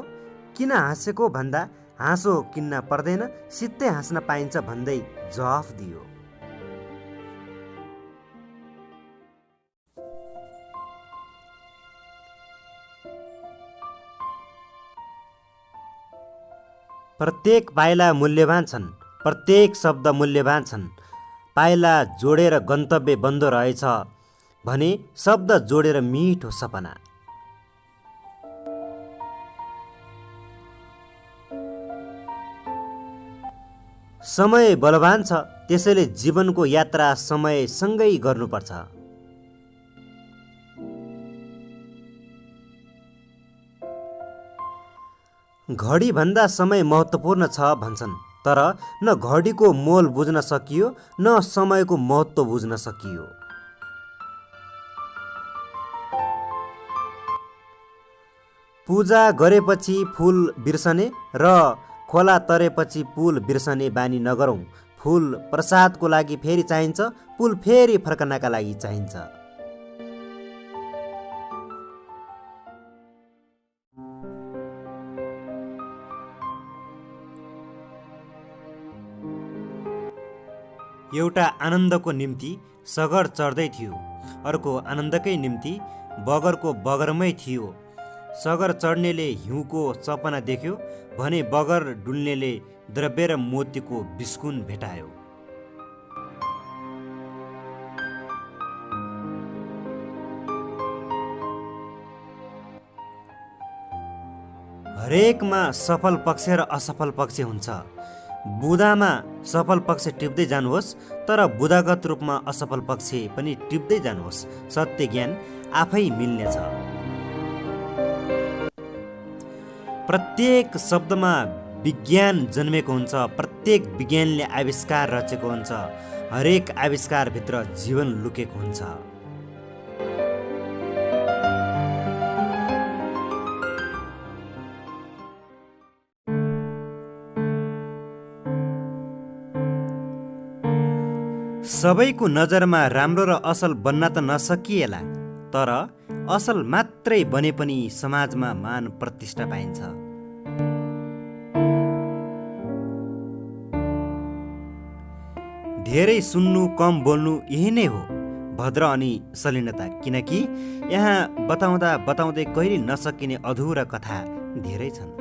किन हाँसेको भन्दा हाँसो किन्न पर्दैन, सित्तै हाँस्न पाइन्छ भन्दै जवाफ दियो। प्रत्येक पाइला मूल्यवान छन्, प्रत्येक शब्द मूल्यवान छन्। पाइला जोडेर गन्तव्य बन्दो रहेछ भने शब्द जोडेर मिठो सपना। समय बलवान छ, त्यसैले जीवनको यात्रा समयसँगै गर्नुपर्छ। घडी भन्दा समय महत्त्वपूर्ण छ भन्छन्, तर न घडीको मोल बुझ्न सकियो न समयको महत्त्व बुझ्न सकियो। पूजा गरेपछि फूल बिर्सने र खोला तरेपछि पुल बिर्सने बानी नगरौँ। फूल प्रसादको लागि फेरि चाहिन्छ, पुल फेरि फर्कनका लागि चाहिन्छ। एउटा आनन्दको निम्ति सगर चढ्दै थियो, अर्को आनन्दकै निम्ति बगरको बगरमै थियो। सगर चढ्नेले हिउँको सपना देख्यो भने बगर डुल्नेले द्रव्य र मोतीको बिस्कुन भेटायो। हरेकमा सफल पक्ष र असफल पक्ष हुन्छ। बुदामा सफल पक्ष टिप्दै जानुहोस्, तर बुदागत रूपमा असफल पक्ष पनि टिप्दै जानुहोस्। सत्य ज्ञान आफै मिल्नेछ। प्रत्येक शब्दमा विज्ञान जन्मेको हुन्छ, प्रत्येक विज्ञानले आविष्कार रचेको हुन्छ, हरेक आविष्कारभित्र जीवन लुकेको हुन्छ। सबैको नजरमा राम्रो र असल बन्न त नसकिएला, तर असल मात्रै बने पनि समाजमा मान प्रतिष्ठा पाइन्छ। धेरै सुन्नु कम बोल्नु यही नै हो भद्र अनि सलिनता, किनकि यहाँ बताउँदा बताउँदै कहिले नसकिने अधुरा कथा धेरै छन्।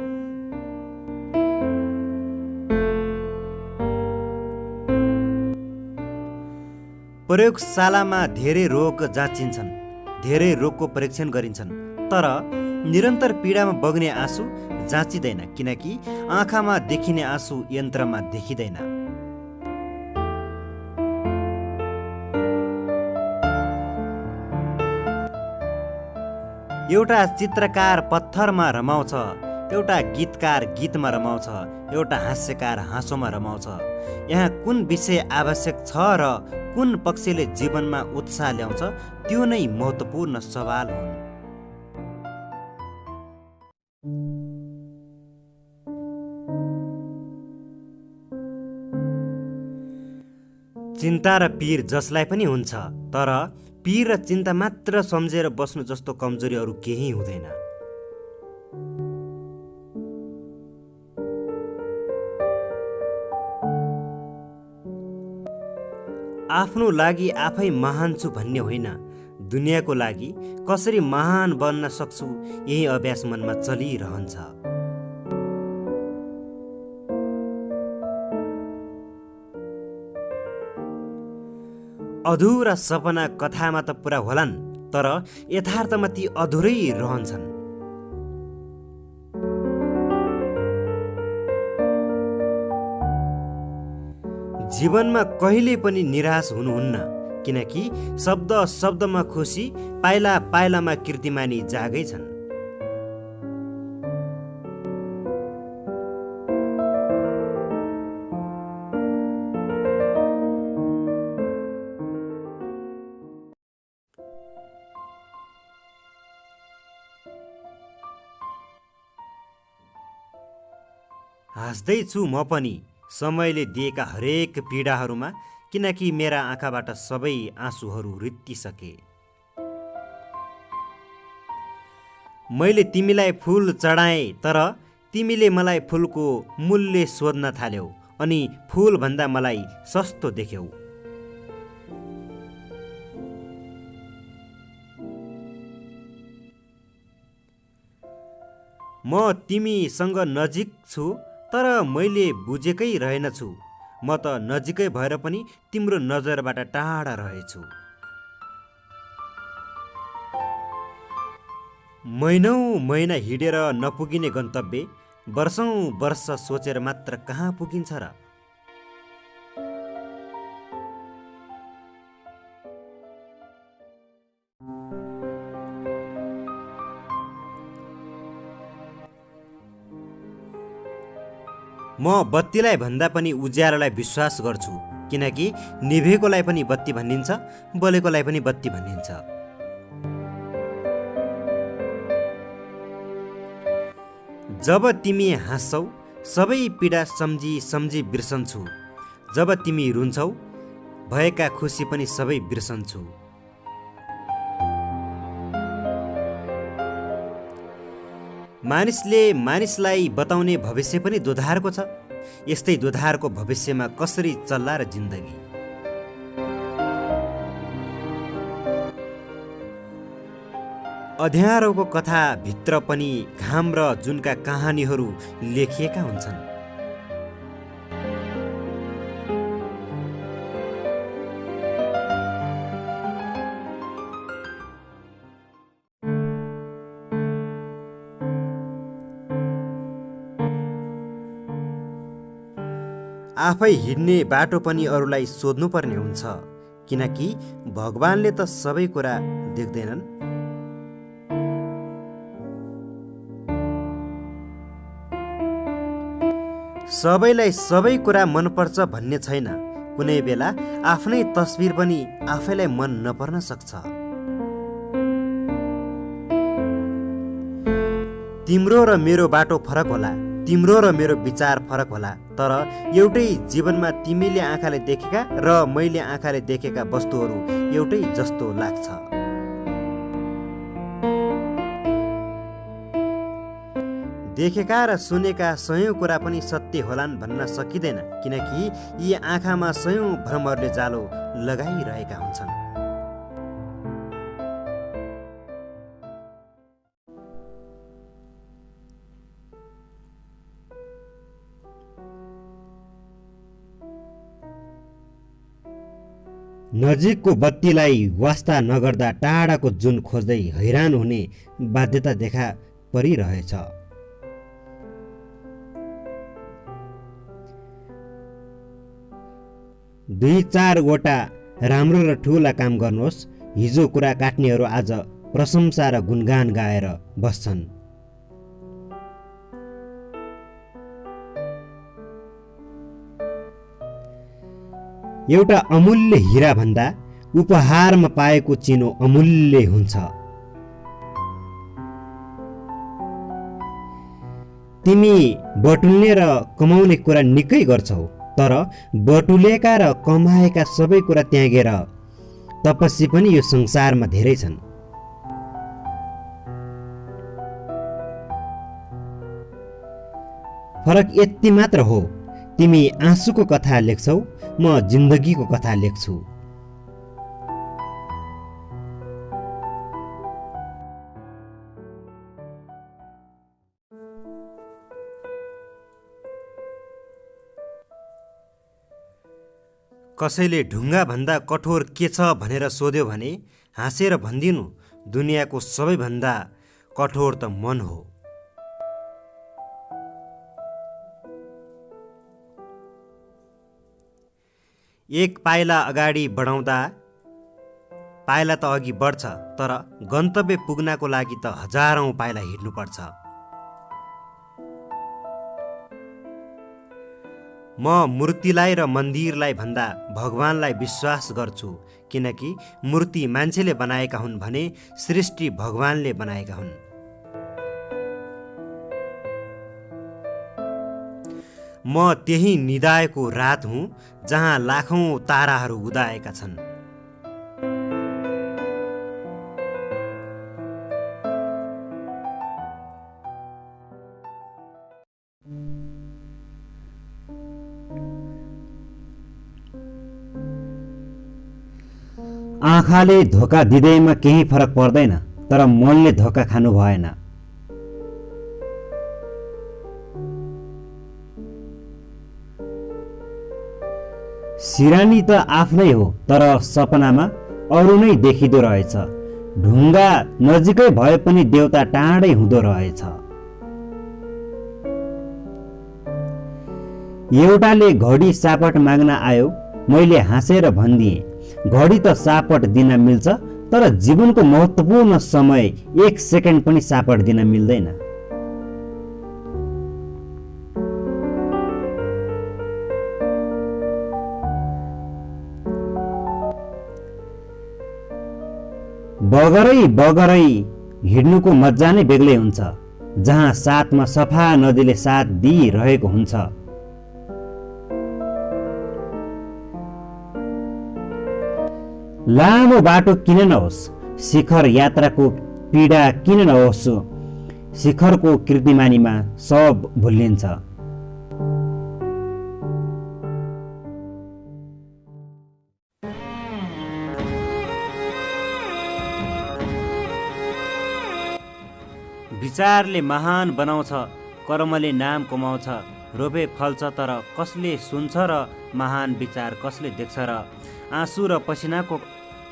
प्रयोगशालामा धेरै रोग जाँचिन्छन्, धेरै रोगको परीक्षण गरिन्छन्, तर निरन्तर पीडामा बग्ने आँसु जाँचिँदैन, किनकि आँखामा देखिने आँसु यन्त्रमा देखिँदैन। एउटा चित्रकार पत्थरमा रमाउँछ, एउटा गीतकार गीतमा रमाउँछ, एउटा हास्यकार हाँसोमा रमाउँछ। यहाँ कुन विषय आवश्यक छ र कुन पक्षले जीवनमा उत्साह ल्याउँछ, त्यो नै महत्त्वपूर्ण सवाल हुन्। चिन्ता र पीर जसलाई पनि हुन्छ, तर पीर र चिन्ता मात्र सम्झेर बस्नु जस्तो कमजोरी अरू केही हुँदैन। आफ्नो लागि आफै महान छु भन्ने होइन, दुनियाँको लागि कसरी महान बन्न सक्छु यही अभ्यास मनमा चलिरहन्छ। अधुरा सपना कथामा त पुरा होलान्, तर यथार्थमा ती अधुरै रहन्छन्। जीवनमा कहिले पनि निराश हुनुहुन्न, किनकि शब्द शब्दमा खुसी, पाइला पाइलामा कीर्तिमानी जागै छन्। हाँस्दैछु म पनि समयले दिएका हरेक पीडाहरूमा, किनकि मेरा आँखाबाट सबै आँसुहरू रित्तिसके। मैले तिमीलाई फुल चढाएँ, तर तिमीले मलाई फुलको मूल्य सोध्न थाल्यौ अनि फुलभन्दा मलाई सस्तो देख्यौ। म तिमीसँग नजिक छु, तर मैले बुझेकै रहेनछु। म त नजिकै भएर पनि तिम्रो नजरबाट टाढा रहेछु। महिनौँ महिना हिँडेर नपुगिने गन्तव्य वर्षौँ वर्ष सोचेर मात्र कहाँ पुगिन्छ र? म बत्तीलाई भन्दा पनि उज्यालोलाई विश्वास गर्छु, किनकि निभेकोलाई पनि बत्ती भनिन्छ, बोलेकोलाई पनि बत्ती भनिन्छ। जब तिमी हाँस्छौ सबै पीडा सम्झी सम्झी बिर्सन्छु, जब तिमी रुन्छौ भएका खुसी पनि सबै बिर्सन्छु। मानिसले मानिसलाई बताउने भविष्य पनि दोधारको छ। यस्तै दोधारको भविष्यमा कसरी चल्ला र जिन्दगी? अँध्यारोको कथा भित्र पनि घाम र जुनका कहानीहरू लेखिएका हुन्छन्। आफै हिँड्ने बाटो पनि अरूलाई सोध्नुपर्ने हुन्छ, किनकि भगवानले त सबै कुरा देख्दैनन्। सबैलाई सबै कुरा मनपर्छ भन्ने छैन। कुनै बेला आफ्नै तस्बिर पनि आफैलाई मन नपर्न सक्छ। तिम्रो र मेरो बाटो फरक होला, तिम्रो र मेरो विचार फरक होला, तर एउटै जीवनमा तिमीले आँखाले देखेका र मैले आँखाले देखेका वस्तुहरू एउटै जस्तो लाग्छ। देखेका र सुनेका सयौं कुरा पनि सत्य होलान् भन्न सकिँदैन, किनकि यी आँखामा सयौं भ्रमहरूले जालो लगाइरहेका हुन्छन्। नजिकको बत्तीलाई वास्ता नगर्दा टाढाको जुन खोज्दै हैरान हुने बाध्यता देखा परिरहेछ। दुई चारवटा राम्रो र ठुला काम गर्नुहोस्। हिजो कुरा काट्नेहरू आज प्रशंसा र गुणगान गाएर बस्छन्। एउटा अमूल्य हीरा भन्दा उपहारमा पाएको चिनो अमूल्य हुन्छ। तिमी बटुल्ने र कमाउने कुरा निकै गर्छौ, तर बटुलेका र कमाएका सबै कुरा त्यागेर तपस्वी पनि यो संसारमा धेरै छन्। फरक यति मात्र हो, तिमी आँसुको कथा लेख्छौ, म जिन्दगीको कथा लेख्छु। कसैले ढुङ्गा भन्दा कठोर के छ भनेर सोध्यो भने हाँसेर भनिदिनु, दुनियाँको सबैभन्दा कठोर त मन हो। एक पाइला अगाडि बढाउँदा पाइला त अघि बढ्छ, तर गन्तव्य पुग्नको लागि त हजारौं पाइला हिँड्नुपर्छ। म मूर्तिलाई र मन्दिरलाई भन्दा भगवानलाई विश्वास गर्छु, किनकि मूर्ति मान्छेले बनाएका हुन् भने सृष्टि भगवानले बनाएका हुन्। म त्यही निदाएको रात हुँ जहाँ लाखौं ताराहरू उदाएका छन्। आँखाले धोका दिँदैमा केही फरक पर्दैन, तर मनले धोका खानु भएन। सिरानी त आफ्नै हो, तर सपनामा अरू नै देखिँदो रहेछ। ढुङ्गा नजिकै भए पनि देउता टाढै हुँदो रहेछ। एउटाले घडी सापट माग्न आयो, मैले हाँसेर भनिदिएँ, घडी त सापट दिन मिल्छ, तर जीवनको महत्त्वपूर्ण समय 1 सेकेन्ड पनि सापट दिन मिल्दैन। बगरै बगरै हिँड्नुको मजा नै बेग्लै हुन्छ, जहाँ साथमा सफा नदीले साथ दिइरहेको हुन्छ। लामो बाटो किन नहोस्, शिखर यात्राको पीडा किन नहोस्, शिखरको कीर्तिमानीमा सब भुलिन्छ। विचारले महान बनाउँछ, कर्मले नाम कमाउँछ। रोपे फल्छ तर कसले सुन्छ र महान विचार कसले देख्छ र। आँसु र पसिनाको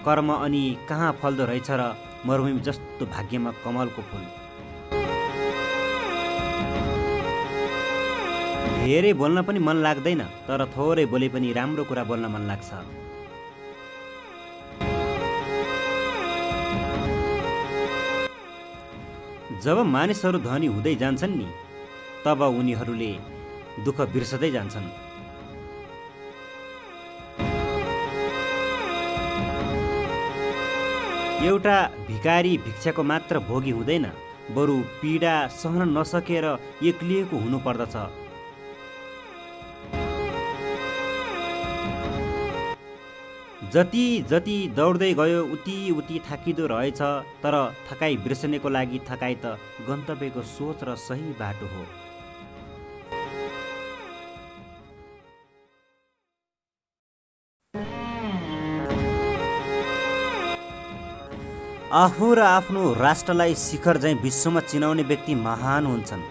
कर्म अनि कहाँ फल्दो रहेछ र। मरुभूमि जस्तो भाग्यमा कमलको फुल। धेरै बोल्न पनि मन लाग्दैन, तर थोरै बोले पनि राम्रो कुरा बोल्न मन लाग्छ। जब मानिसहरू धनी हुँदै जान्छन् नि, तब उनीहरूले दुःख बिर्सदै जान्छन्। एउटा भिखारी भिक्षाको मात्र भोगी हुँदैन, बरु पीडा सहन नसकेर एक्लिएको हुनुपर्दछ। जति जति दौड्दै गयो उति उति थाकिदो रहेछ, तर थकाइ बिर्सनेको लागि थकाइ त गन्तव्यको सोच र सही बाटो हो। आफू र आफ्नो राष्ट्रलाई शिखर झैँ विश्वमा चिनाउने व्यक्ति महान हुन्छन्।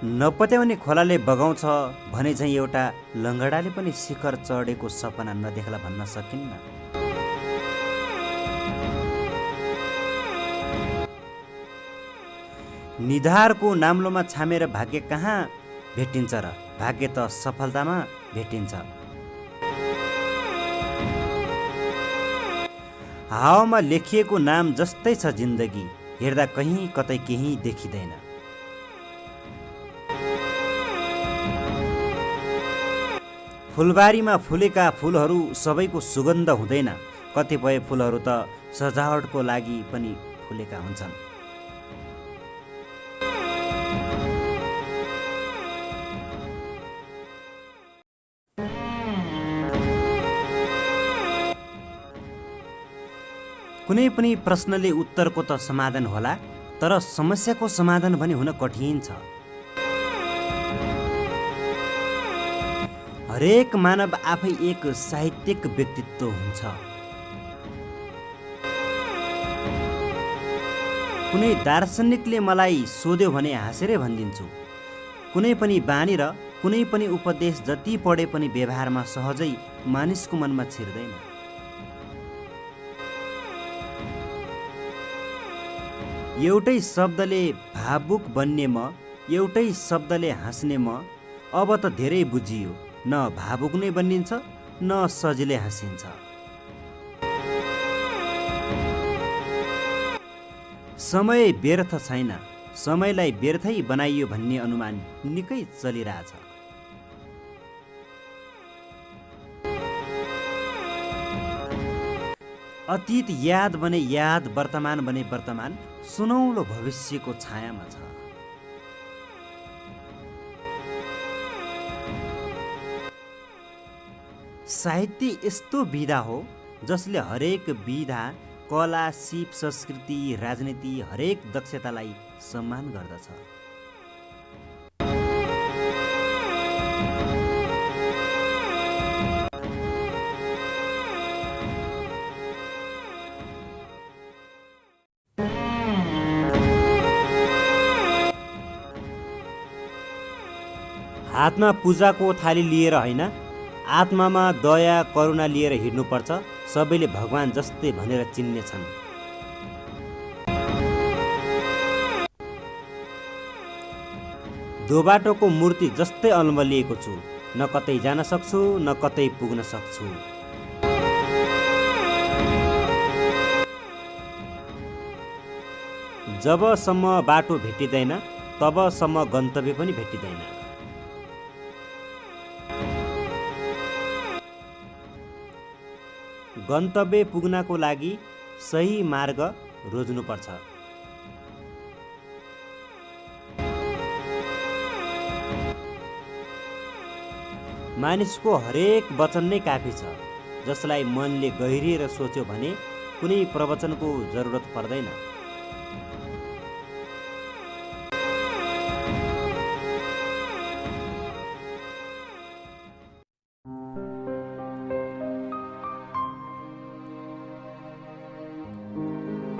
नपत्याउने खोलाले बगाउँछ भने झैँ एउटा लङ्गडाले पनि शिखर चढेको सपना नदेख्ला भन्न सकिन्न। निधारको नाम्लोमा छामेर भाग्य कहाँ भेटिन्छ र। भाग्य त सफलतामा भेटिन्छ। हावामा लेखिएको नाम जस्तै छ जिन्दगी, हेर्दा कहीँ कतै केही देखिँदैन। फुलबारीमा फुलेका फुलहरू सबैको सुगन्ध हुँदैन, कतिपय फुलहरू त सजावटको लागि पनि फुलेका हुन्छन्। कुनै पनि प्रश्नले उत्तरको त समाधान होला, तर समस्याको समाधान भने हुन कठिन छ। हरेक मानव आफै एक साहित्यिक व्यक्तित्व हुन्छ। कुनै दार्शनिकले मलाई सोध्यो भने हाँसेरै भनिदिन्छु, कुनै पनि बानी र कुनै पनि उपदेश जति पढे पनि व्यवहारमा सहजै मानिसको मनमा छिर्दैन। एउटै शब्दले भावुक बन्ने म, एउटै शब्दले हाँस्ने म, अब त धेरै बुझियो, न भावुक नै बनिन्छ न सजिलै हाँसिन्छ। समय व्यर्थ छैन, समयलाई व्यर्थै बनाइयो भन्ने अनुमान निकै चलिरहेछ। अतीत याद बने याद, वर्तमान बने वर्तमान, सुनौलो भविष्यको छायामा छ। साहित्य यस्तो विधा हो जसले हरेक विधा, कला, सिप, संस्कृति, राजनीति, हरेक दक्षतालाई सम्मान गर्दछ। हातमा पूजाको थाली लिएर होइन, आत्मामा दया करुणा लिएर हिँड्नुपर्छ। सबैले भगवान जस्तै भनेर चिन्नेछन्। दोबाटोको मूर्ति जस्तै अल्मलिएको छु, न कतै जान सक्छु न कतै पुग्न सक्छु। जबसम्म बाटो भेटिँदैन तबसम्म गन्तव्य पनि भेटिँदैन। गन्तव्य पुग्नको लागि सही मार्ग रोज्नुपर्छ। मानिसको हरेक वचन नै काफी छ। जसलाई मनले गहिरिएर सोच्यो भने कुनै प्रवचनको जरुरत पर्दैन।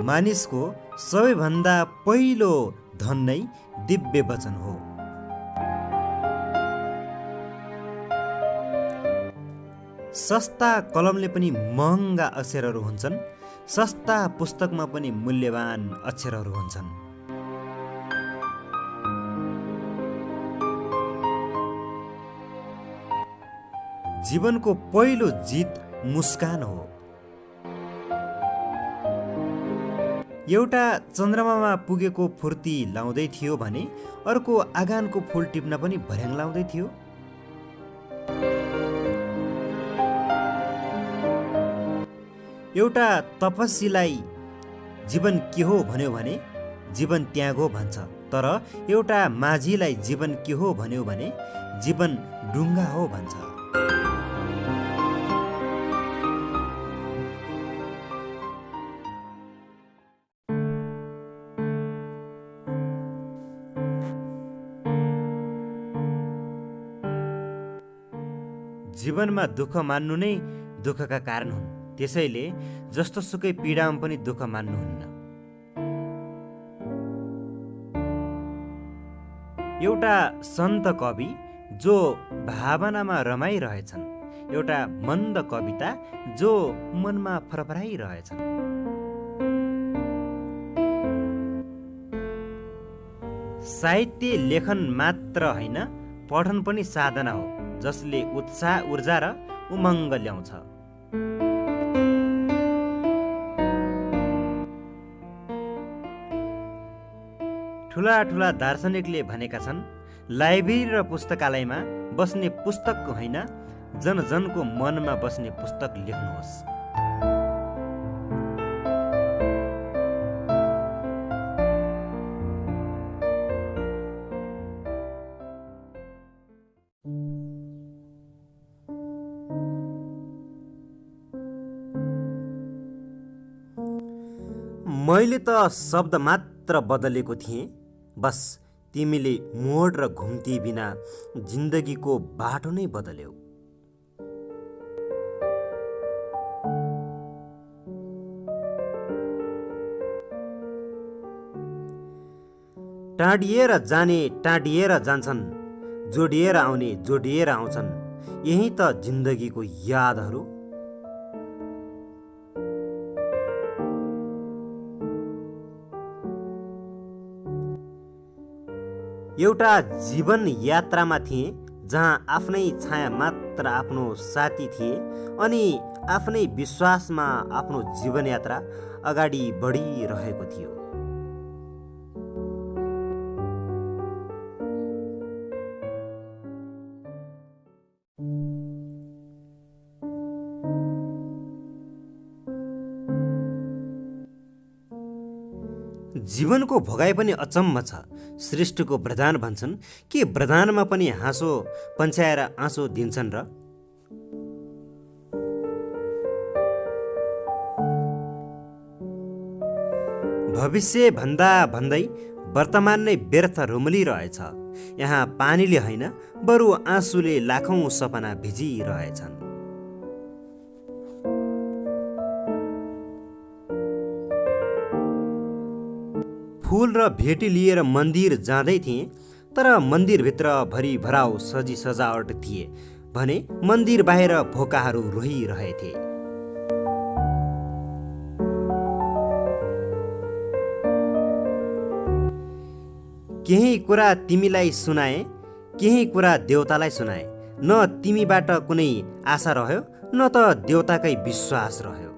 मानिसको सबैभन्दा पहिलो धन नै दिव्य वचन हो। सस्ता कलमले पनि महँगा अक्षरहरू हुन्छन्, सस्ता पुस्तकमा पनि मूल्यवान अक्षरहरू हुन्छन्। जीवनको पहिलो जित मुस्कान हो। एउटा चन्द्रमामा पुगेको फुर्ती लाउँदै थियो भने अर्को आँगनको फुल टिप्न पनि भर्याङ लाउँदै थियो। एउटा तपस्वीलाई जीवन के हो भन्यो भने जीवन त्याग हो भन्छ, तर एउटा माझीलाई जीवन के हो भन्यो भने जीवन ढुङ्गा हो भन्छ। जीवनमा दुःख मान्नु नै दुःखका कारण हुन्, त्यसैले जस्तो सुकै पीडामा पनि दुःख मान्नुहुन्न। एउटा सन्त कवि जो भावनामा रमाइरहेछन्, एउटा मन्द कविता जो मनमा फरफराइरहेछन्। साहित्य लेखन मात्र होइन, पठन पनि साधना हो जसले उत्साह, ऊर्जा र उमङ्ग ल्याउँछ। ठुला ठुला दार्शनिकले भनेका छन्, लाइब्रेरी र पुस्तकालयमा बस्ने पुस्तक होइन, जन जनको मनमा बस्ने पुस्तक लेख्नुहोस्। मैले त शब्द मात्र बदलेको थिएँ, बस तिमीले मोड र घुम्ती बिना जिन्दगीको बाटो नै बदल्यौ। टाढिएर जाने टाढिएर जान्छन्, जोडिएर आउने जोडिएर आउँछन्, यही त जिन्दगीको यादहरू। एउटा जीवन यात्रामा थिए जहाँ आफ्नै छाया मात्र आफ्नो साथी थिए अनि आफ्नै विश्वासमा आफ्नो जीवनयात्रा अगाडि बढिरहेको थियो। जीवनको भोगाइ पनि अचम्म छ। सृष्टिको वरदान भन्छन्, के वरदानमा पनि हाँसो पन्छ्याएर आँसो दिन्छन् र? भविष्य भन्दा भन्दै वर्तमान नै व्यर्थ रुमलिरहेछ। यहाँ पानीले होइन, बरु आँसुले लाखौं सपना भिजिरहेछन्। फूल र भेटी लिएर मन्दिर जाँदै थिएँ, तर मन्दिरभित्र भरि भराउ सजी सजावट थिए भने मन्दिर बाहिर भोकाहरू रोइरहेथे। केही कुरा तिमीलाई सुनाए, केही कुरा देवतालाई सुनाए। न तिमीबाट कुनै आशा रह्यो, न त देवताकै विश्वास रह्यो।